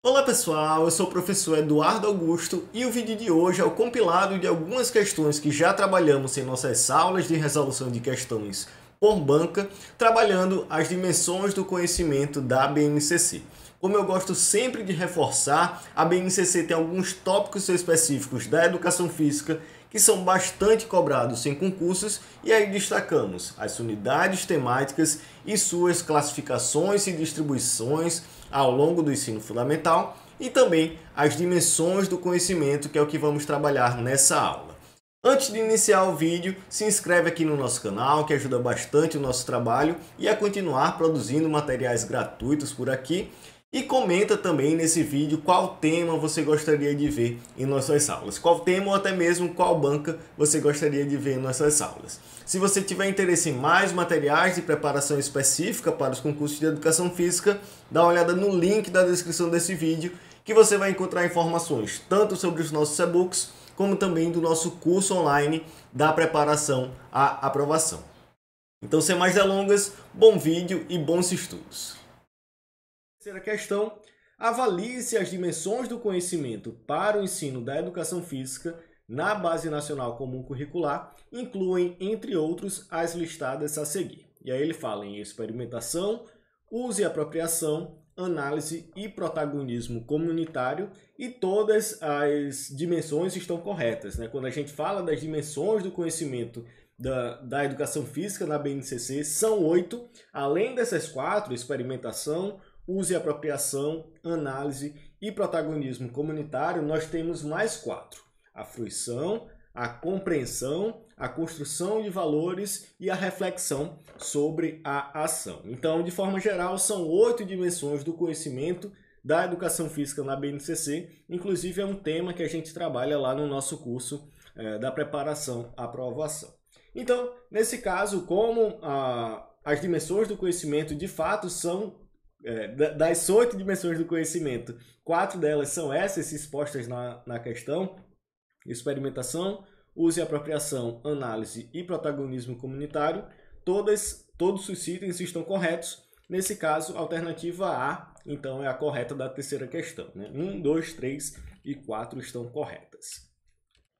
Olá pessoal, eu sou o professor Eduardo Augusto e o vídeo de hoje é o compilado de algumas questões que já trabalhamos em nossas aulas de resolução de questões por banca, trabalhando as dimensões do conhecimento da BNCC. Como eu gosto sempre de reforçar, a BNCC tem alguns tópicos específicos da educação física que são bastante cobrados em concursos, e aí destacamos as unidades temáticas e suas classificações e distribuições ao longo do ensino fundamental e também as dimensões do conhecimento, que é o que vamos trabalhar nessa aula. Antes de iniciar o vídeo, se inscreve aqui no nosso canal, que ajuda bastante o nosso trabalho e a continuar produzindo materiais gratuitos por aqui. E comenta também nesse vídeo qual tema você gostaria de ver em nossas aulas. Qual tema ou até mesmo qual banca você gostaria de ver em nossas aulas. Se você tiver interesse em mais materiais de preparação específica para os concursos de educação física, dá uma olhada no link da descrição desse vídeo, que você vai encontrar informações tanto sobre os nossos e-books, como também do nosso curso online da preparação à aprovação. Então, sem mais delongas, bom vídeo e bons estudos! Terceira questão, avalie-se as dimensões do conhecimento para o ensino da educação física na Base Nacional Comum Curricular, incluem, entre outros, as listadas a seguir. E aí ele fala em experimentação, uso e apropriação, análise e protagonismo comunitário, e todas as dimensões estão corretas, né? Quando a gente fala das dimensões do conhecimento da educação física na BNCC, são 8, além dessas 4, experimentação, uso e apropriação, análise e protagonismo comunitário, nós temos mais 4. A fruição, a compreensão, a construção de valores e a reflexão sobre a ação. Então, de forma geral, são 8 dimensões do conhecimento da educação física na BNCC. Inclusive, é um tema que a gente trabalha lá no nosso curso da preparação à aprovação. Então, nesse caso, como as dimensões do conhecimento de fato são das 8 dimensões do conhecimento, 4 delas são essas expostas na questão: experimentação, uso e apropriação, análise e protagonismo comunitário. Todos os itens estão corretos. Nesse caso, a alternativa A, então, é a correta da terceira questão, né? 1, 2, 3 e 4 estão corretas.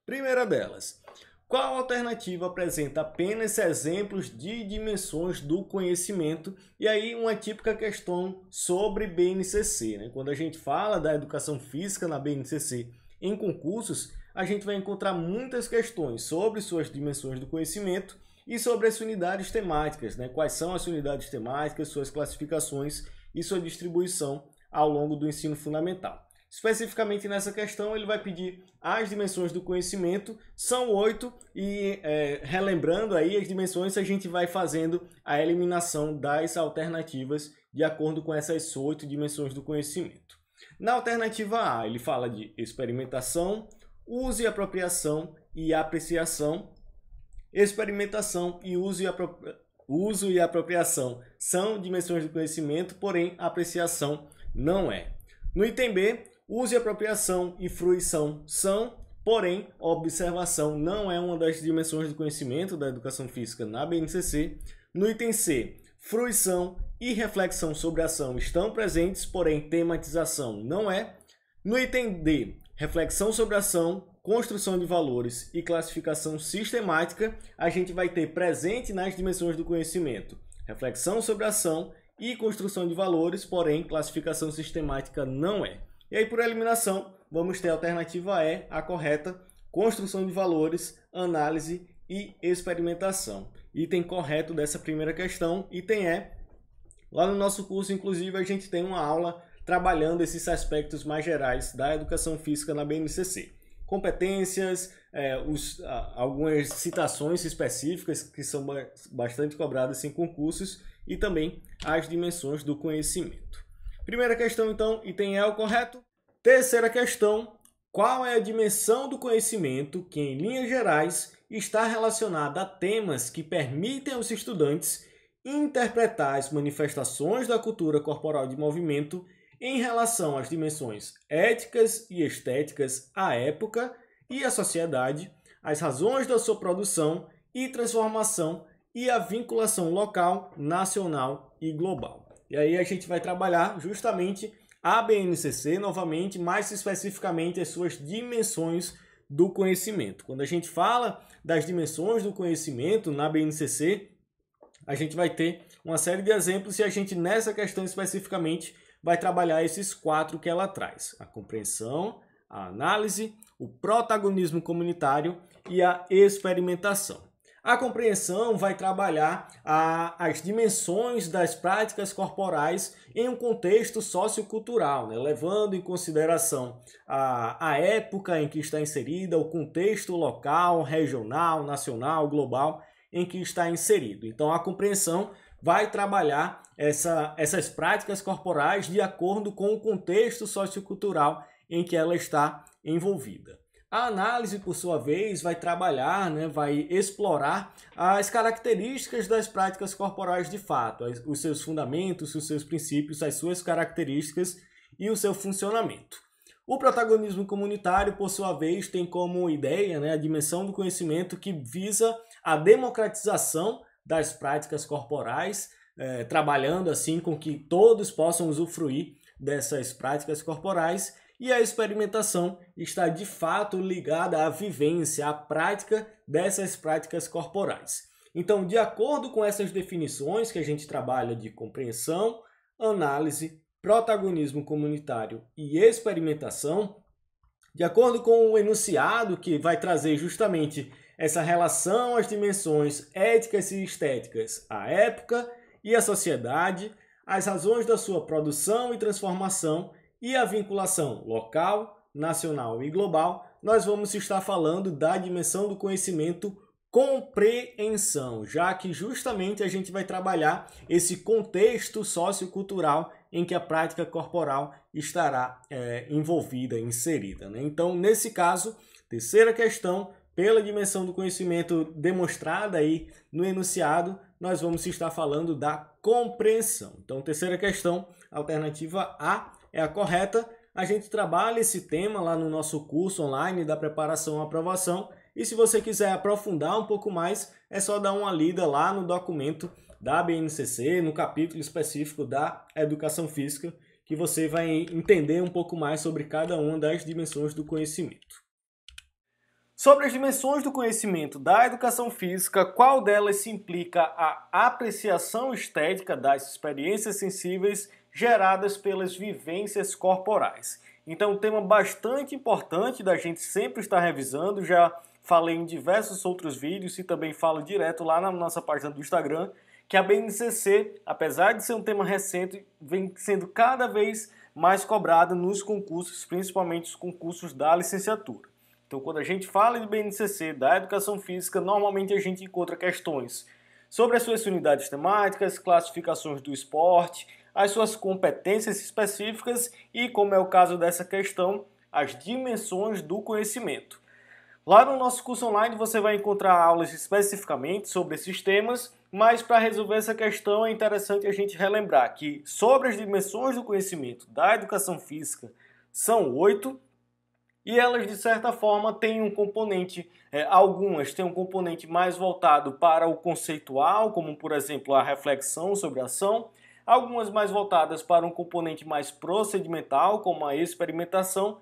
Primeira delas, qual alternativa apresenta apenas exemplos de dimensões do conhecimento? E aí uma típica questão sobre BNCC, né? Quando a gente fala da educação física na BNCC em concursos, a gente vai encontrar muitas questões sobre suas dimensões do conhecimento e sobre as unidades temáticas, né? Quais são as unidades temáticas, suas classificações e sua distribuição ao longo do ensino fundamental. Especificamente nessa questão, ele vai pedir as dimensões do conhecimento, são 8, e relembrando aí as dimensões, a gente vai fazendo a eliminação das alternativas de acordo com essas 8 dimensões do conhecimento. Na alternativa A, ele fala de experimentação, uso e apropriação e apreciação. Experimentação e uso e apropriação são dimensões do conhecimento, porém a apreciação não é. No item B, uso e apropriação e fruição são, porém, observação não é uma das dimensões do conhecimento da educação física na BNCC. No item C, fruição e reflexão sobre ação estão presentes, porém, tematização não é. No item D, reflexão sobre ação, construção de valores e classificação sistemática, a gente vai ter presente nas dimensões do conhecimento reflexão sobre ação e construção de valores, porém, classificação sistemática não é. E aí, por eliminação, vamos ter a alternativa E, a correta, construção de valores, análise e experimentação. Item correto dessa primeira questão, item E. Lá no nosso curso, inclusive, a gente tem uma aula trabalhando esses aspectos mais gerais da educação física na BNCC. Competências, algumas citações específicas que são bastante cobradas em concursos e também as dimensões do conhecimento. Primeira questão, então, item E é o correto. Terceira questão, qual é a dimensão do conhecimento que, em linhas gerais, está relacionada a temas que permitem aos estudantes interpretar as manifestações da cultura corporal de movimento em relação às dimensões éticas e estéticas à época e à sociedade, as razões da sua produção e transformação e a vinculação local, nacional e global. E aí a gente vai trabalhar justamente a BNCC, novamente, mais especificamente as suas dimensões do conhecimento. Quando a gente fala das dimensões do conhecimento na BNCC, a gente vai ter uma série de exemplos e a gente, nessa questão especificamente, vai trabalhar esses 4 que ela traz: a compreensão, a análise, o protagonismo comunitário e a experimentação. A compreensão vai trabalhar as dimensões das práticas corporais em um contexto sociocultural, né? Levando em consideração a época em que está inserida, o contexto local, regional, nacional, global em que está inserido. Então, a compreensão vai trabalhar essas práticas corporais de acordo com o contexto sociocultural em que ela está envolvida. A análise, por sua vez, vai trabalhar, vai explorar as características das práticas corporais de fato, os seus fundamentos, os seus princípios, as suas características e o seu funcionamento. O protagonismo comunitário, por sua vez, tem como ideia a dimensão do conhecimento que visa a democratização das práticas corporais, trabalhando assim com que todos possam usufruir dessas práticas corporais. E a experimentação está de fato ligada à vivência, à prática dessas práticas corporais. Então, de acordo com essas definições que a gente trabalha de compreensão, análise, protagonismo comunitário e experimentação, de acordo com o enunciado que vai trazer justamente essa relação às dimensões éticas e estéticas, a época e a sociedade, as razões da sua produção e transformação, e a vinculação local, nacional e global, nós vamos estar falando da dimensão do conhecimento compreensão, já que justamente a gente vai trabalhar esse contexto sociocultural em que a prática corporal estará envolvida, inserida. Então, nesse caso, terceira questão, pela dimensão do conhecimento demonstrada aí no enunciado, nós vamos estar falando da compreensão. Então, terceira questão, alternativa A, é a correta. A gente trabalha esse tema lá no nosso curso online da preparação à aprovação. E se você quiser aprofundar um pouco mais, é só dar uma lida lá no documento da BNCC, no capítulo específico da Educação Física, que você vai entender um pouco mais sobre cada uma das dimensões do conhecimento. Sobre as dimensões do conhecimento da educação física, qual delas se implica a apreciação estética das experiências sensíveis geradas pelas vivências corporais. Então, um tema bastante importante da gente sempre estar revisando, já falei em diversos outros vídeos e também falo direto lá na nossa página do Instagram, que a BNCC, apesar de ser um tema recente, vem sendo cada vez mais cobrada nos concursos, principalmente os concursos da licenciatura. Então, quando a gente fala de BNCC, da educação física, normalmente a gente encontra questões sobre as suas unidades temáticas, classificações do esporte, as suas competências específicas e, como é o caso dessa questão, as dimensões do conhecimento. Lá no nosso curso online você vai encontrar aulas especificamente sobre esses temas, mas para resolver essa questão é interessante a gente relembrar que sobre as dimensões do conhecimento da educação física são 8 e elas de certa forma têm um componente, algumas têm um componente mais voltado para o conceitual, como por exemplo a reflexão sobre a ação, algumas mais voltadas para um componente mais procedimental, como a experimentação,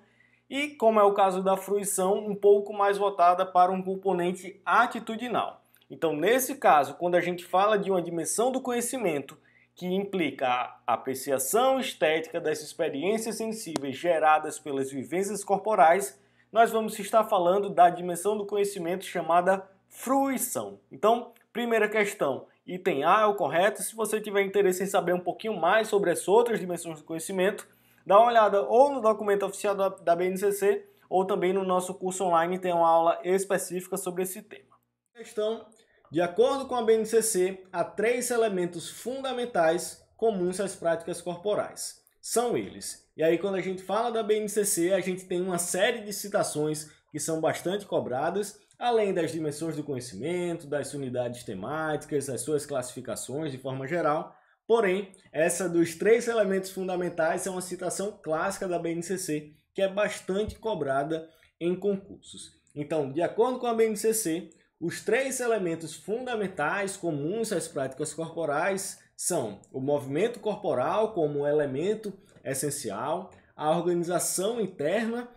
e, como é o caso da fruição, um pouco mais voltada para um componente atitudinal. Então, nesse caso, quando a gente fala de uma dimensão do conhecimento que implica a apreciação estética das experiências sensíveis geradas pelas vivências corporais, nós vamos estar falando da dimensão do conhecimento chamada fruição. Então, primeira questão, item A é o correto. Se você tiver interesse em saber um pouquinho mais sobre as outras dimensões do conhecimento, dá uma olhada ou no documento oficial da BNCC ou também no nosso curso online, tem uma aula específica sobre esse tema. Questão: de acordo com a BNCC, há 3 elementos fundamentais comuns às práticas corporais. São eles. E aí, quando a gente fala da BNCC, a gente tem uma série de citações que são bastante cobradas, além das dimensões do conhecimento, das unidades temáticas, as suas classificações de forma geral. Porém, essa dos 3 elementos fundamentais é uma citação clássica da BNCC, que é bastante cobrada em concursos. Então, de acordo com a BNCC, os 3 elementos fundamentais comuns às práticas corporais são o movimento corporal como elemento essencial, a organização interna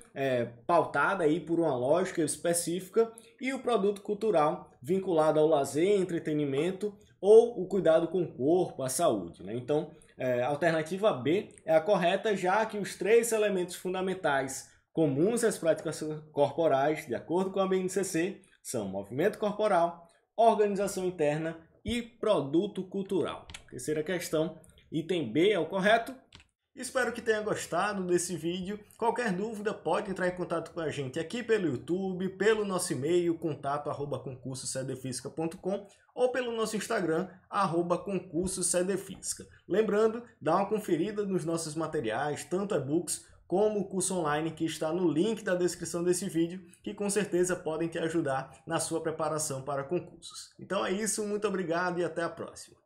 pautada aí por uma lógica específica e o produto cultural vinculado ao lazer, entretenimento ou o cuidado com o corpo, a saúde, né? Então, a alternativa B é a correta, já que os três elementos fundamentais comuns às práticas corporais, de acordo com a BNCC, são movimento corporal, organização interna e produto cultural. Terceira questão, item B é o correto. Espero que tenha gostado desse vídeo. Qualquer dúvida pode entrar em contato com a gente aqui pelo YouTube, pelo nosso e-mail contato@concursoscdfísica.com ou pelo nosso Instagram @concursoscdfísica. Lembrando, dá uma conferida nos nossos materiais, tanto e-books como o curso online que está no link da descrição desse vídeo, que com certeza podem te ajudar na sua preparação para concursos. Então é isso, muito obrigado e até a próxima.